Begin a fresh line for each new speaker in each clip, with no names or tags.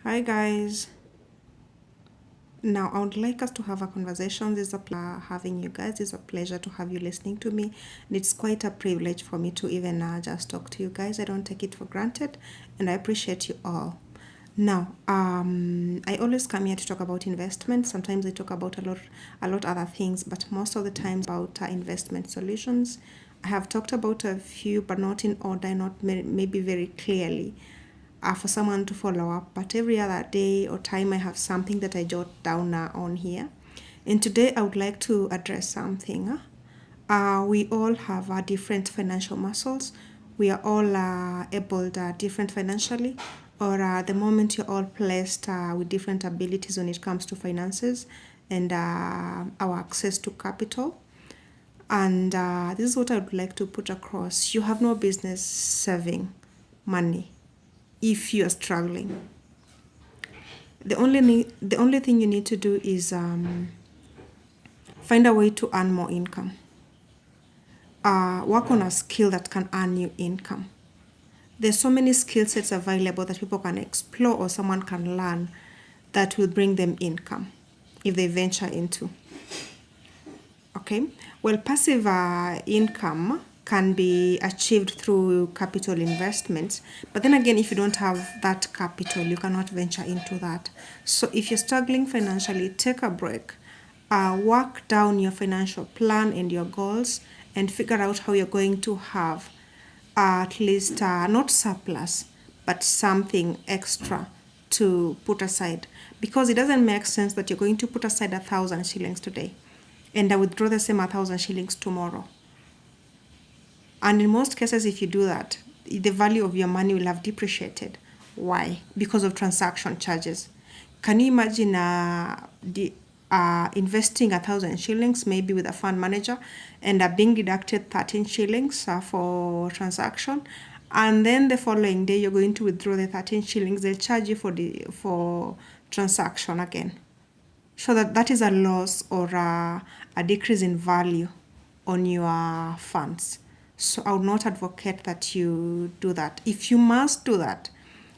Hi guys. Now I would like us to have a conversation. This is having you guys. It's a pleasure to have you listening to me. And it's quite a privilege for me to even just talk to you guys. I don't take it for granted, and I appreciate you all. Now, I always come here to talk about investment. Sometimes I talk about a lot other things, but most of the times about investment solutions. I have talked about a few, but not in order, not maybe very clearly for someone to follow up. But every other day or time, I have something that I jot down on here. And today, I would like to address something. We all have different financial muscles. We are all able different financially, or the moment you're all placed with different abilities when it comes to finances and our access to capital. And this is what I would like to put across. You have no business saving money if you are struggling. The only thing you need to do is find a way to earn more income. Work on a skill that can earn you income. There's so many skill sets available that people can explore or someone can learn that will bring them income if they venture into. Okay, well, passive income can be achieved through capital investments, but then again, if you don't have that capital, you cannot venture into that. So if you're struggling financially, take a break, work down your financial plan and your goals, and figure out how you're going to have at least not surplus, but something extra to put aside, because it doesn't make sense that you're going to put aside 1,000 shillings today and I withdraw the same 1,000 shillings tomorrow. And in most cases, if you do that, the value of your money will have depreciated. Why? Because of transaction charges. Can you imagine investing 1,000 shillings maybe with a fund manager and being deducted 13 shillings for transaction, and then the following day you're going to withdraw the 13 shillings, they'll charge you for transaction again. So that is a loss or a decrease in value on your funds. So I would not advocate that you do that. If you must do that,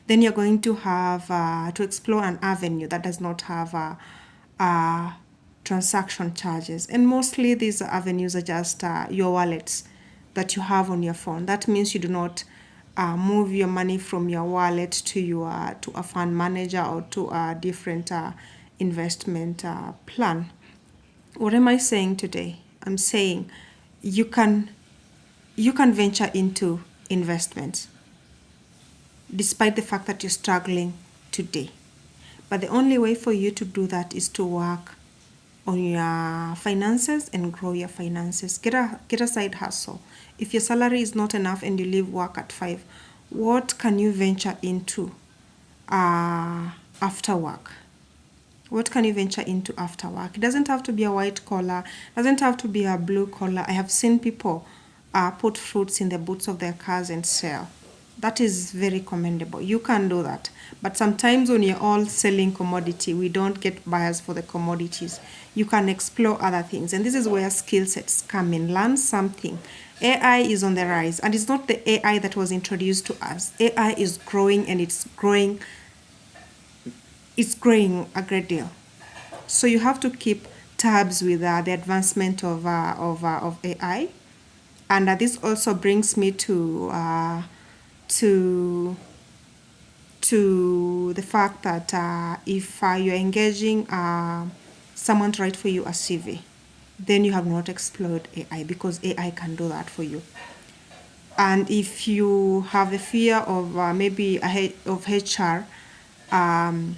then you're going to have to explore an avenue that does not have transaction charges. And mostly these avenues are just your wallets that you have on your phone. That means you do not move your money from your wallet to a fund manager or to a different investment plan. What am I saying today? I'm saying you can you can venture into investments despite the fact that you're struggling today. But the only way for you to do that is to work on your finances and grow your finances. Get a side hustle. If your salary is not enough and you leave work at 5, what can you venture into after work? What can you venture into after work? It doesn't have to be a white collar, doesn't have to be a blue collar. I have seen people put fruits in the boots of their cars and sell. That is very commendable. You can do that. But sometimes when you're all selling commodity, we don't get buyers for the commodities. You can explore other things. And this is where skill sets come in. Learn something. AI is on the rise. And it's not the AI that was introduced to us. AI is growing, and it's growing a great deal. So you have to keep tabs with the advancement of AI. And this also brings me to to the fact that if you're engaging someone to write for you a CV, then you have not explored AI, because AI can do that for you. And if you have a fear of maybe of HR, um,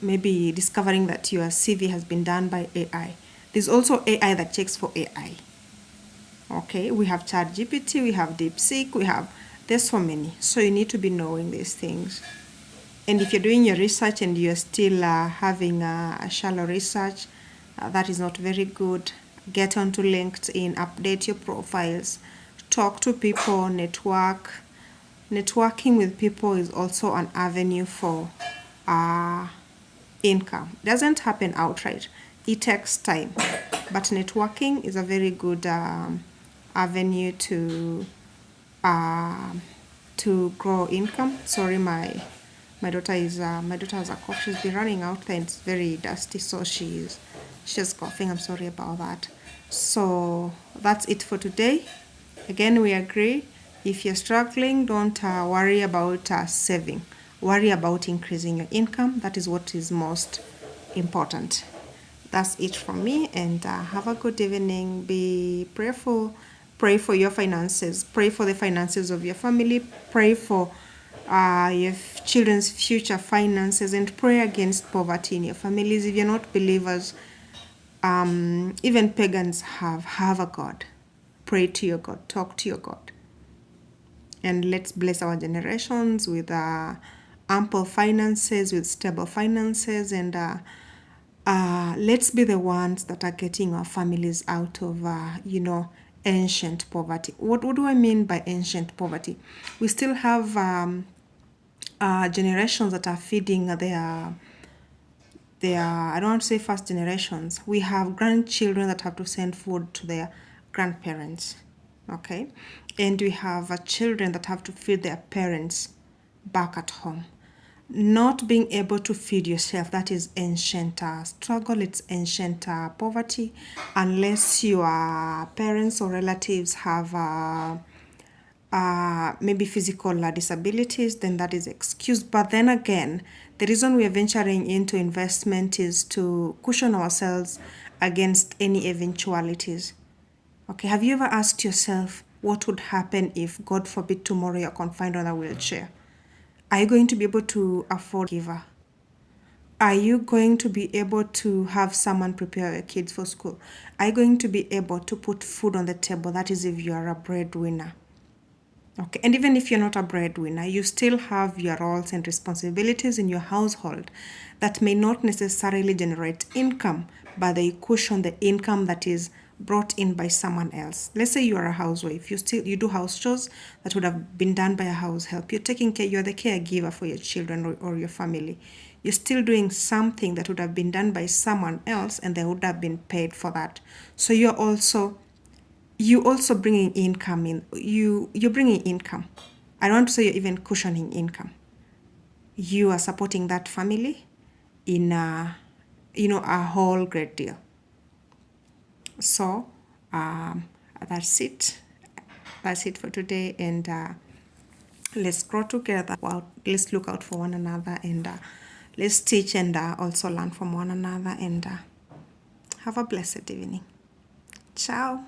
maybe discovering that your CV has been done by AI, there's also AI that checks for AI. Okay, we have ChatGPT, we have DeepSeek, there's so many. So you need to be knowing these things. And if you're doing your research and you're still having a shallow research, that is not very good. Get onto LinkedIn, update your profiles, talk to people, network. Networking with people is also an avenue for uh, income. It doesn't happen outright, it takes time. But networking is a very good avenue um, to grow income. Sorry, My daughter has a cough. She's been running out there and it's very dusty, so she's just coughing. I'm sorry about that. So that's it for today. Again, we agree, if you're struggling, don't worry about saving. Worry about increasing your income. That is what is most important. That's it from me, and have a good evening. Be prayerful. Pray for your finances. Pray for the finances of your family. Pray for your children's future finances, and pray against poverty in your families. If you're not believers, even pagans have a God. Pray to your God. Talk to your God. And let's bless our generations with ample finances, with stable finances, and let's be the ones that are getting our families out of, ancient poverty. What do I mean by ancient poverty? We still have generations that are feeding their, I don't want to say first generations. We have grandchildren that have to send food to their grandparents, okay? And we have children that have to feed their parents back at home. Not being able to feed yourself, that is ancient struggle, it's ancient poverty, unless your parents or relatives have maybe physical disabilities, then that is excused. But then again, the reason we are venturing into investment is to cushion ourselves against any eventualities. Okay, have you ever asked yourself what would happen if, God forbid, tomorrow you're confined on a wheelchair? Are you going to be able to afford a giver? Are you going to be able to have someone prepare your kids for school? Are you going to be able to put food on the table? That is if you are a breadwinner. Okay, and even if you're not a breadwinner, you still have your roles and responsibilities in your household that may not necessarily generate income, but they cushion the income that is brought in by someone else. Let's say you are a housewife, you do house chores that would have been done by a house help. You're the caregiver for your children or your family. You're still doing something that would have been done by someone else, and they would have been paid for that. So you also bringing income in. You're bringing income. I don't want to say you're even cushioning income. You are supporting that family in a whole great deal. So that's it. That's it for today, and let's grow together. Well, let's look out for one another, and let's teach and also learn from one another, and have a blessed evening. Ciao.